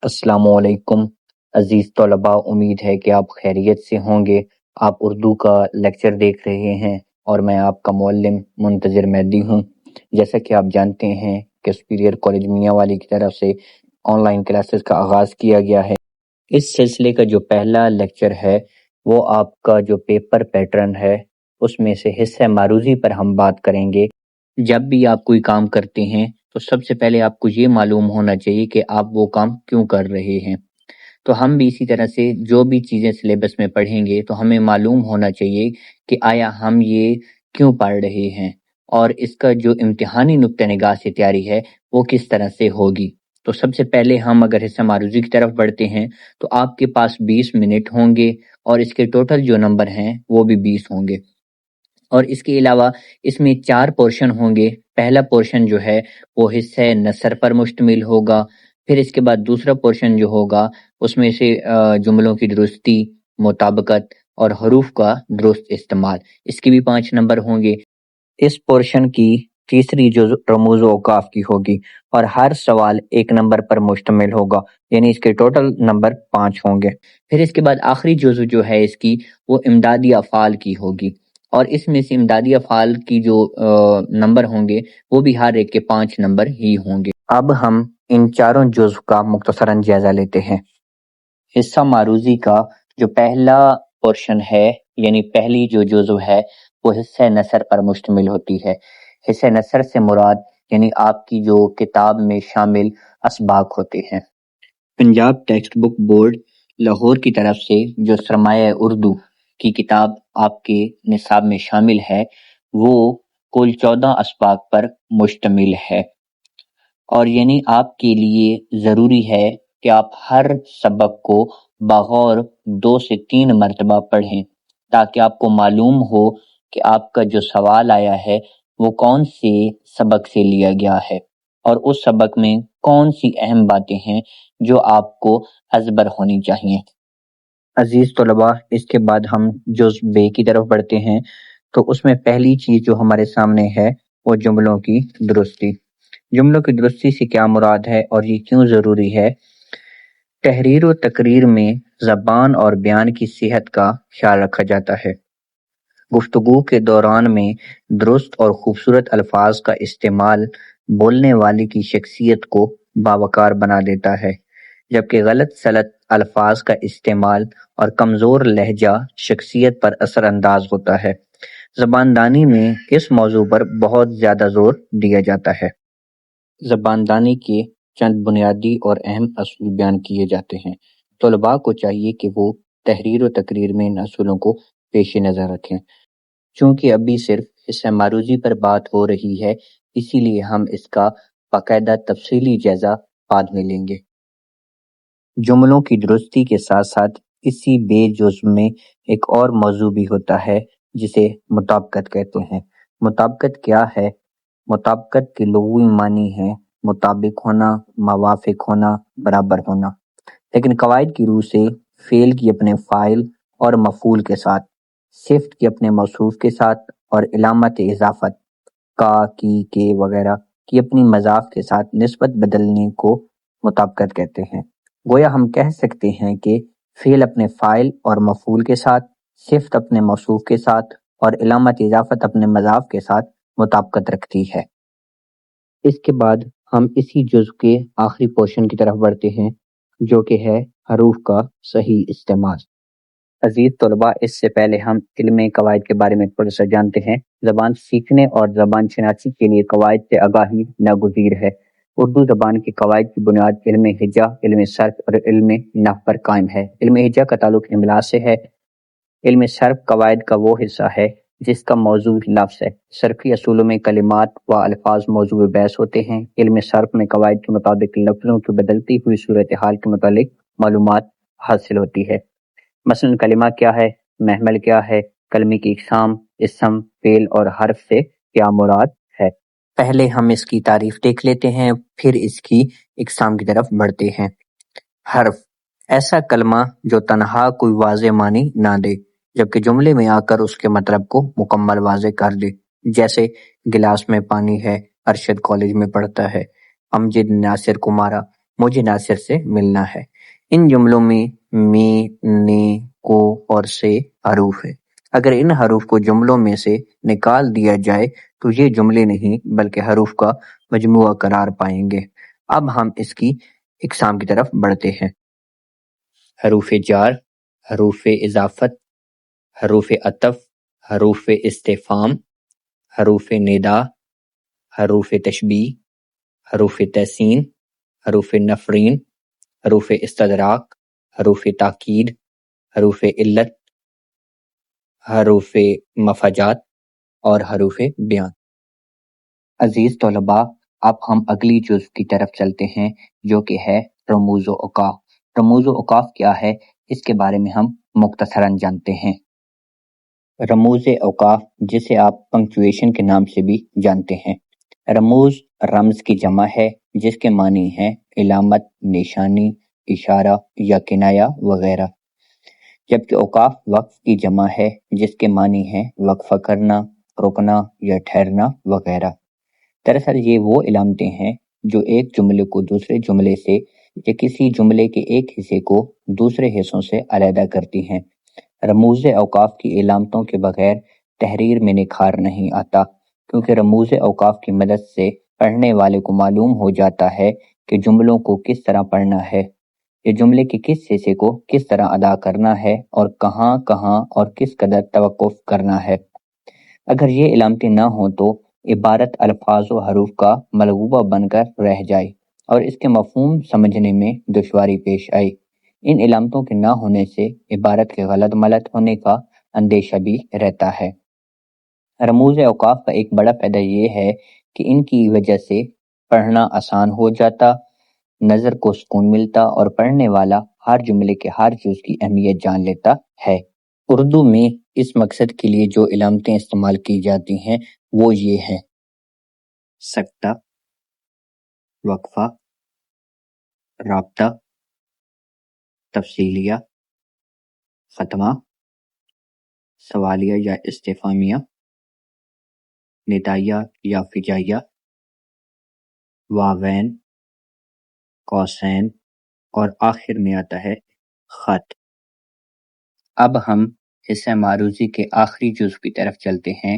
السلام علیکم عزیز طلباء، امید ہے کہ آپ خیریت سے ہوں گے۔ آپ اردو کا لیکچر دیکھ رہے ہیں اور میں آپ کا معلم منتظر مہدی ہوں۔ جیسا کہ آپ جانتے ہیں کہ سپیریئر کالج میاں والی کی طرف سے آن لائن کلاسز کا آغاز کیا گیا ہے۔ اس سلسلے کا جو پہلا لیکچر ہے وہ آپ کا جو پیپر پیٹرن ہے اس میں سے حصہ معروضی پر ہم بات کریں گے۔ جب بھی آپ کوئی کام کرتے ہیں تو سب سے پہلے آپ کو یہ معلوم ہونا چاہیے کہ آپ وہ کام کیوں کر رہے ہیں۔ تو ہم بھی اسی طرح سے جو بھی چیزیں سلیبس میں پڑھیں گے تو ہمیں معلوم ہونا چاہیے کہ آیا ہم یہ کیوں پڑھ رہے ہیں اور اس کا جو امتحانی نقطہ نگاہ سے تیاری ہے وہ کس طرح سے ہوگی۔ تو سب سے پہلے ہم اگر حصہ معروضی کی طرف بڑھتے ہیں تو آپ کے پاس 20 منٹ ہوں گے اور اس کے ٹوٹل جو نمبر ہیں وہ بھی 20 ہوں گے، اور اس کے علاوہ اس میں 4 پورشن ہوں گے۔ پہلا پورشن جو ہے وہ حصہ نثر پر مشتمل ہوگا، پھر اس کے بعد دوسرا پورشن جو ہوگا اس میں سے جملوں کی درستی، مطابقت اور حروف کا درست استعمال، اس کی بھی 5 نمبر ہوں گے۔ اس پورشن کی تیسری جزء رموز و اوقاف کی ہوگی اور ہر سوال 1 نمبر پر مشتمل ہوگا، یعنی اس کے ٹوٹل نمبر 5 ہوں گے۔ پھر اس کے بعد آخری جزء جو ہے اس کی وہ امدادی افعال کی ہوگی، اور اس میں سے امدادی افعال کی جو نمبر ہوں گے وہ بھی ہر ایک کے 5 نمبر ہی ہوں گے۔ اب ہم ان چاروں جزء کا مختصراً جائزہ لیتے ہیں۔ حصہ معروضی کا جو پہلا پورشن ہے یعنی پہلی جو جزء ہے وہ حصہ نثر پر مشتمل ہوتی ہے۔ حصہ نثر سے مراد یعنی آپ کی جو کتاب میں شامل اسباق ہوتے ہیں۔ Punjab text book board Lahore کی طرف سے جو سرمایہ اردو کی کتاب آپ کے نصاب میں شامل ہے وہ کل 14 اسباق پر مشتمل ہے، اور یعنی آپ کے لیے ضروری ہے کہ آپ ہر سبق کو بغور 2 سے 3 مرتبہ پڑھیں تاکہ آپ کو معلوم ہو کہ آپ کا جو سوال آیا ہے وہ کون سے سبق سے لیا گیا ہے اور اس سبق میں کون سی اہم باتیں ہیں جو آپ کو ازبر ہونی چاہیے۔ عزیز طلباء، اس کے بعد ہم جزء بے کی طرف بڑھتے ہیں، تو اس میں پہلی چیز جو ہمارے سامنے ہے وہ جملوں کی درستی۔ جملوں کی درستی سے کیا مراد ہے اور یہ کیوں ضروری ہے؟ تحریر و تقریر میں زبان اور بیان کی صحت کا خیال رکھا جاتا ہے۔ گفتگو کے دوران میں درست اور خوبصورت الفاظ کا استعمال بولنے والے کی شخصیت کو باوقار بنا دیتا ہے، جبکہ غلط سلط الفاظ کا استعمال اور کمزور لہجہ شخصیت پر اثر انداز ہوتا ہے۔ زباندانی میں اس موضوع پر بہت زیادہ زور دیا جاتا ہے۔ زباندانی کے چند بنیادی اور اہم اصول بیان کیے جاتے ہیں۔ طلباء کو چاہیے کہ وہ تحریر و تقریر میں ان اصولوں کو پیش نظر رکھیں۔ چونکہ ابھی صرف حصہ معروضی پر بات ہو رہی ہے، اسی لیے ہم اس کا باقاعدہ تفصیلی جائزہ بعد میں لیں گے۔ جملوں کی درستی کے ساتھ ساتھ اسی بے جزء میں ایک اور موضوع بھی ہوتا ہے جسے مطابقت کہتے ہیں۔ مطابقت کیا ہے؟ مطابقت کے لغوی معنی ہے مطابق ہونا، موافق ہونا، برابر ہونا، لیکن قواعد کی روح سے فعل کی اپنے فاعل اور مفعول کے ساتھ، صفت کی اپنے موصوف کے ساتھ اور علامت اضافت کا، کی، کے وغیرہ کی اپنی مضاف کے ساتھ نسبت بدلنے کو مطابقت کہتے ہیں۔ گویا ہم کہہ سکتے ہیں کہ فعل اپنے فاعل اور مفعول کے ساتھ، صفت اپنے موصوف کے ساتھ اور علامت اضافت اپنے مضاف کے ساتھ مطابقت رکھتی ہے۔ اس کے بعد ہم اسی جزء کے آخری پورشن کی طرف بڑھتے ہیں جو کہ ہے حروف کا صحیح استعمال۔ عزیز طلباء، اس سے پہلے ہم علم قواعد کے بارے میں تھوڑا سا جانتے ہیں۔ زبان سیکھنے اور زبان شناسی کے لیے قواعد سے آگاہی ناگزیر ہے۔ اردو زبان کے قواعد کی بنیاد علم ہجا، علم صرف اور علم نحو پر قائم ہے۔ علم ہجا کا تعلق املا سے ہے۔ علم صرف قواعد کا وہ حصہ ہے جس کا موضوع لفظ ہے۔ صرفی اصولوں میں کلمات و الفاظ موضوع بحث ہوتے ہیں۔ علم صرف میں قواعد کے مطابق لفظوں کی بدلتی ہوئی صورتحال کے متعلق معلومات حاصل ہوتی ہے۔ مثلا کلمہ کیا ہے، محمل کیا ہے، کلمے کی اقسام، اسم، فعل اور حرف سے کیا مراد ہے۔ پہلے ہم اس کی تعریف دیکھ لیتے ہیں، پھر اس کی اقسام کی طرف بڑھتے ہیں۔ حرف ایسا کلمہ جو تنہا کوئی واضح معنی نہ دے جبکہ جملے میں آ کر اس کے مطلب کو مکمل واضح کر دے، جیسے گلاس میں پانی ہے، ارشد کالج میں پڑھتا ہے، امجد ناصر کو مارا۔ مجھے ناصر سے ملنا ہے۔ ان جملوں میں نے، کو اور سے حروف ہے۔ اگر ان حروف کو جملوں میں سے نکال دیا جائے تو یہ جملے نہیں بلکہ حروف کا مجموعہ قرار پائیں گے۔ اب ہم اس کی اقسام کی طرف بڑھتے ہیں۔ حروف جار، حروف اضافت، حروف عطف، حروف استفہام، حروف ندا، حروف تشبیہ، حروف تحسین، حروف نفرین، حروف استدراک، حروف تاکید، حروف علت، حروف مفاجات اور حروف بیان۔ عزیز طلباء، اب ہم اگلی جزو کی طرف چلتے ہیں جو کہ ہے رموز و اوقاف۔ رموز و اوقاف کیا ہے اس کے بارے میں ہم مختصراً جانتے ہیں۔ رموز اوقاف، جسے آپ پنکچویشن کے نام سے بھی جانتے ہیں۔ رموز رمز کی جمع ہے جس کے معنی ہیں علامت، نشانی، اشارہ یا کنایہ وغیرہ، جبکہ اوقاف وقف کی جمع ہے جس کے معنی ہیں وقفہ کرنا، رکنا یا ٹھہرنا وغیرہ۔ دراصل یہ وہ علامتیں ہیں جو ایک جملے کو دوسرے جملے سے یا کسی جملے کے ایک حصے کو دوسرے حصوں سے علیحدہ کرتی ہیں۔ رموز اوقاف کی علامتوں کے بغیر تحریر میں نکھار نہیں آتا، کیونکہ رموز اوقاف کی مدد سے پڑھنے والے کو معلوم ہو جاتا ہے کہ جملوں کو کس طرح پڑھنا ہے، یہ جملے کے کس حصے کو کس طرح ادا کرنا ہے اور کہاں کہاں اور کس قدر توقف کرنا ہے۔ اگر یہ علامتیں نہ ہوں تو عبارت الفاظ و حروف کا ملغوبہ بن کر رہ جائے اور اس کے مفہوم سمجھنے میں دشواری پیش آئے۔ ان علامتوں کے نہ ہونے سے عبارت کے غلط ملت ہونے کا اندیشہ بھی رہتا ہے۔ رموز اوقاف کا ایک بڑا فائدہ یہ ہے کہ ان کی وجہ سے پڑھنا آسان ہو جاتا، نظر کو سکون ملتا اور پڑھنے والا ہر جملے کے ہر جز کی اہمیت جان لیتا ہے۔ اردو میں اس مقصد کے لیے جو علامتیں استعمال کی جاتی ہیں وہ یہ ہیں: سکتہ، وقفہ، رابطہ، تفصیلیہ، ختمہ، سوالیہ یا استفہامیہ، ندائیہ یا فجائیہ، واوین، قوسین اور آخر میں آتا ہے خط۔ اب ہم حصہ معروضی کے آخری جزو کی طرف چلتے ہیں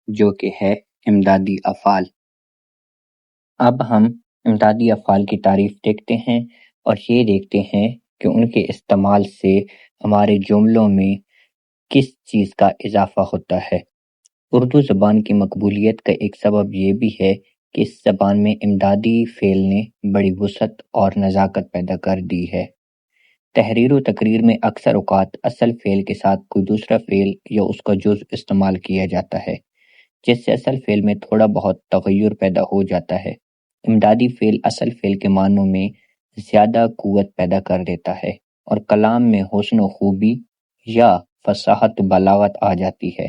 جو کہ ہے امدادی افعال۔ اب ہم امدادی افعال کی تعریف دیکھتے ہیں اور یہ دیکھتے ہیں کہ ان کے استعمال سے ہمارے جملوں میں کس چیز کا اضافہ ہوتا ہے۔ اردو زبان کی مقبولیت کا ایک سبب یہ بھی ہے کہ اس زبان میں امدادی فعل نے بڑی وسعت اور نزاکت پیدا کر دی ہے۔ تحریر و تقریر میں اکثر اوقات اصل فعل کے ساتھ کوئی دوسرا فعل یا اس کا جز استعمال کیا جاتا ہے جس سے اصل فعل میں تھوڑا بہت تغیر پیدا ہو جاتا ہے۔ امدادی فعل اصل فعل کے معنوں میں زیادہ قوت پیدا کر دیتا ہے اور کلام میں حسن و خوبی یا فصاحت و بلاغت آ جاتی ہے۔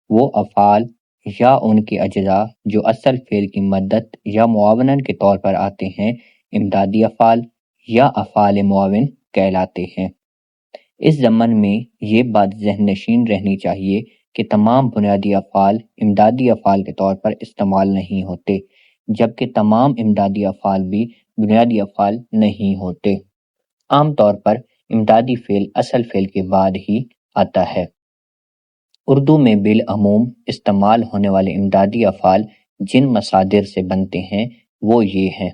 وہ افعال یا ان کے اجزاء جو اصل فعل کی مدد یا معاونت کے طور پر آتے ہیں امدادی افعال یا افعال معاون کہلاتے ہیں۔ اس ضمن میں یہ بات ذہن نشین رہنی چاہیے کہ تمام بنیادی افعال امدادی افعال کے طور پر استعمال نہیں ہوتے، جبکہ تمام امدادی افعال بھی بنیادی افعال نہیں ہوتے۔ عام طور پر امدادی فعل اصل فعل کے بعد ہی آتا ہے۔ اردو میں بالعموم استعمال ہونے والے امدادی افعال جن مصادر سے بنتے ہیں وہ یہ ہیں: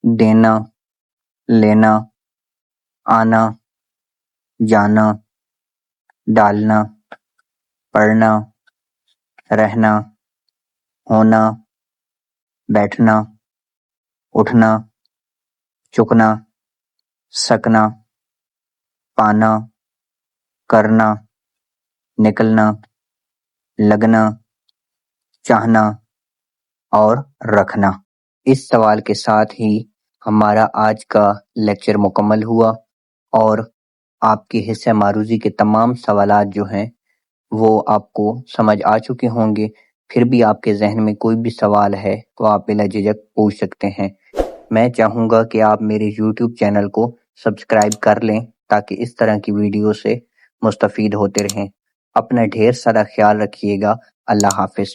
دینا، لینا، آنا، جانا، ڈالنا، پڑھنا، رہنا، ہونا، بیٹھنا، اٹھنا، چکنا، سکنا، پانا، کرنا، نکلنا، لگنا، چاہنا اور رکھنا۔ اس سوال کے ساتھ ہی ہمارا آج کا لیکچر مکمل ہوا اور آپ کے حصہ معروضی کے تمام سوالات جو ہیں وہ آپ کو سمجھ آ چکے ہوں گے۔ پھر بھی آپ کے ذہن میں کوئی بھی سوال ہے تو آپ بلا جھجک پوچھ سکتے ہیں۔ میں چاہوں گا کہ آپ میرے یوٹیوب چینل کو سبسکرائب کر لیں تاکہ اس طرح کی ویڈیو سے مستفید ہوتے رہیں۔ اپنا ڈھیر سارا خیال رکھیے گا۔ اللہ حافظ۔